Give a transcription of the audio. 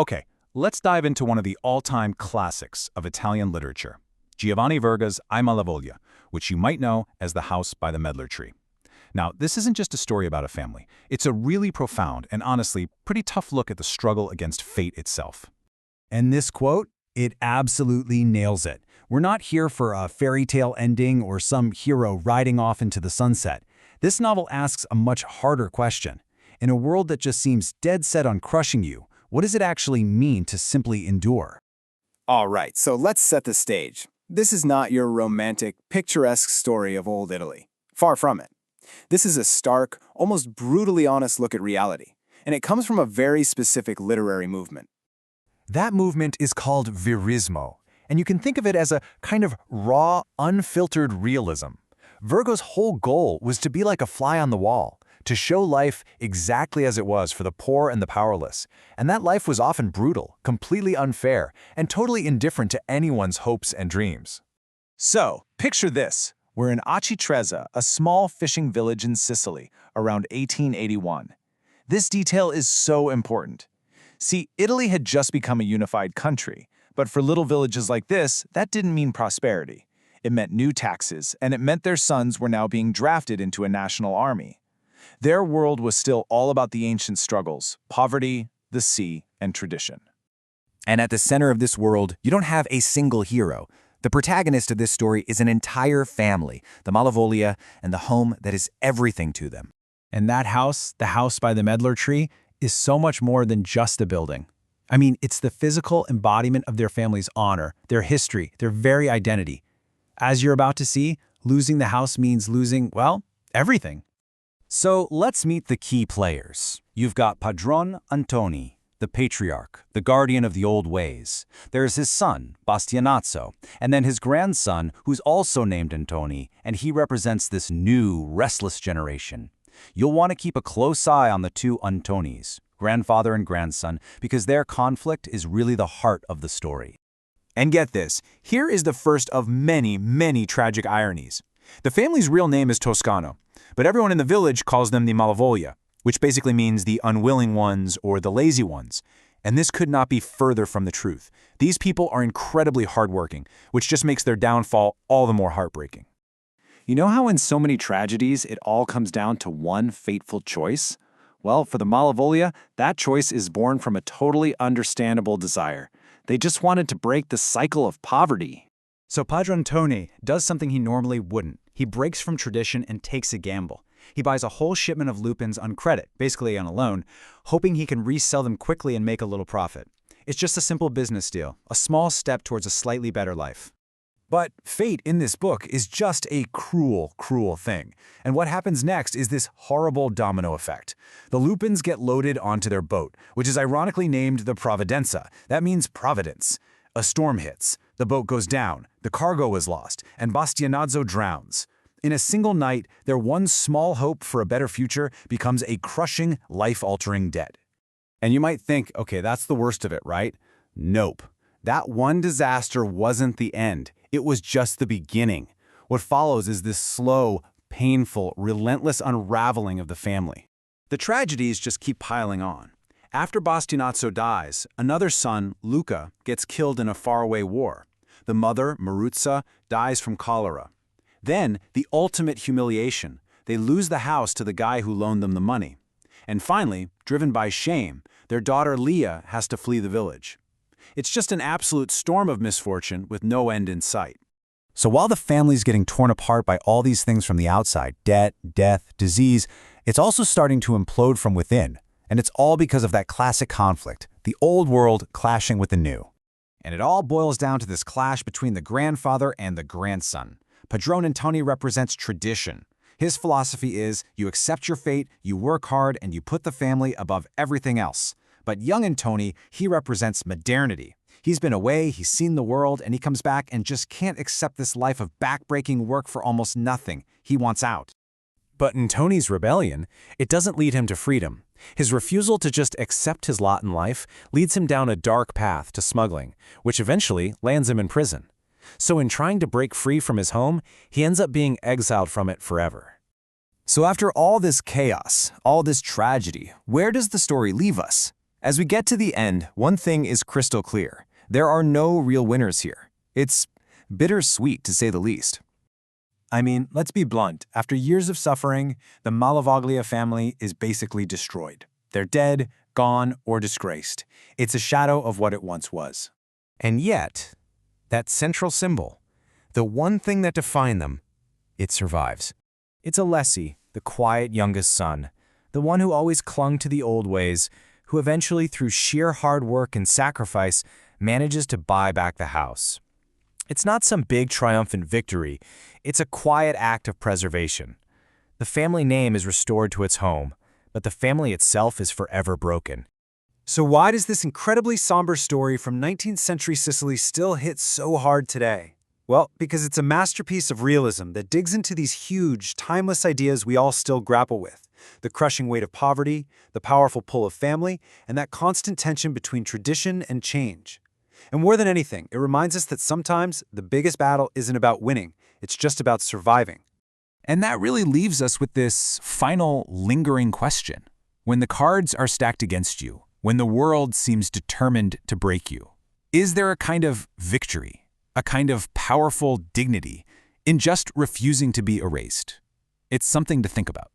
Okay, let's dive into one of the all-time classics of Italian literature, Giovanni Verga's I Malavoglia, which you might know as The House by the Medlar Tree. Now, this isn't just a story about a family. It's a really profound and honestly pretty tough look at the struggle against fate itself. And this quote, it absolutely nails it. We're not here for a fairy tale ending or some hero riding off into the sunset. This novel asks a much harder question. In a world that just seems dead set on crushing you, what does it actually mean to simply endure? All right, so let's set the stage. This is not your romantic, picturesque story of old Italy. Far from it. This is a stark, almost brutally honest look at reality, and it comes from a very specific literary movement. That movement is called Verismo, and you can think of it as a kind of raw, unfiltered realism. Verga's whole goal was to be like a fly on the wall, to show life exactly as it was for the poor and the powerless. And that life was often brutal, completely unfair, and totally indifferent to anyone's hopes and dreams. So, picture this. We're in Aci, a small fishing village in Sicily, around 1881. This detail is so important. See, Italy had just become a unified country, but for little villages like this, that didn't mean prosperity. It meant new taxes, and it meant their sons were now being drafted into a national army. Their world was still all about the ancient struggles, poverty, the sea, and tradition. And at the center of this world, you don't have a single hero. The protagonist of this story is an entire family, the Malavoglia, and the home that is everything to them. And that house, the house by the Medlar Tree, is so much more than just a building. I mean, it's the physical embodiment of their family's honor, their history, their very identity. As you're about to see, losing the house means losing, well, everything. So let's meet the key players. You've got Padron Antoni, the patriarch, the guardian of the old ways. There's his son, Bastianazzo, and then his grandson, who's also named Antoni, and he represents this new, restless generation. You'll want to keep a close eye on the two Antonis, grandfather and grandson, because their conflict is really the heart of the story. And get this, here is the first of many, many tragic ironies. The family's real name is Toscano, but everyone in the village calls them the Malavoglia, which basically means the unwilling ones or the lazy ones. And this could not be further from the truth. These people are incredibly hardworking, which just makes their downfall all the more heartbreaking. You know how in so many tragedies it all comes down to one fateful choice? Well, for the Malavoglia, that choice is born from a totally understandable desire. They just wanted to break the cycle of poverty. So Padron Antoni does something he normally wouldn't. He breaks from tradition and takes a gamble. He buys a whole shipment of lupins on credit, basically on a loan, hoping he can resell them quickly and make a little profit. It's just a simple business deal, a small step towards a slightly better life. But fate in this book is just a cruel, cruel thing. And what happens next is this horrible domino effect. The lupins get loaded onto their boat, which is ironically named the Providenza. That means Providence. A storm hits, the boat goes down, the cargo is lost, and Bastianazzo drowns. In a single night, their one small hope for a better future becomes a crushing, life-altering debt. And you might think, okay, that's the worst of it, right? Nope. That one disaster wasn't the end. It was just the beginning. What follows is this slow, painful, relentless unraveling of the family. The tragedies just keep piling on. After Bastianazzo dies, another son, Luca, gets killed in a faraway war. The mother, Maruzza, dies from cholera. Then, the ultimate humiliation. They lose the house to the guy who loaned them the money. And finally, driven by shame, their daughter Leah has to flee the village. It's just an absolute storm of misfortune with no end in sight. So while the family's getting torn apart by all these things from the outside, debt, death, disease, it's also starting to implode from within. And it's all because of that classic conflict, the old world clashing with the new. And it all boils down to this clash between the grandfather and the grandson. Padron Antoni represents tradition. His philosophy is, you accept your fate, you work hard, and you put the family above everything else. But young Antoni, he represents modernity. He's been away, he's seen the world, and he comes back and just can't accept this life of backbreaking work for almost nothing. He wants out. But Antoni's rebellion, it doesn't lead him to freedom. His refusal to just accept his lot in life leads him down a dark path to smuggling, which eventually lands him in prison. So in trying to break free from his home, he ends up being exiled from it forever. So after all this chaos, all this tragedy, where does the story leave us? As we get to the end, one thing is crystal clear. There are no real winners here. It's bittersweet, to say the least. I mean, let's be blunt. After years of suffering, the Malavoglia family is basically destroyed. They're dead, gone, or disgraced. It's a shadow of what it once was. And yet, that central symbol, the one thing that defined them, it survives. It's Alessi, the quiet youngest son, the one who always clung to the old ways, who eventually, through sheer hard work and sacrifice, manages to buy back the house. It's not some big triumphant victory, it's a quiet act of preservation. The family name is restored to its home, but the family itself is forever broken. So why does this incredibly somber story from 19th century Sicily still hit so hard today? Well, because it's a masterpiece of realism that digs into these huge, timeless ideas we all still grapple with. The crushing weight of poverty, the powerful pull of family, and that constant tension between tradition and change. And more than anything, it reminds us that sometimes the biggest battle isn't about winning, it's just about surviving. And that really leaves us with this final, lingering question. When the cards are stacked against you, when the world seems determined to break you, is there a kind of victory, a kind of powerful dignity in just refusing to be erased? It's something to think about.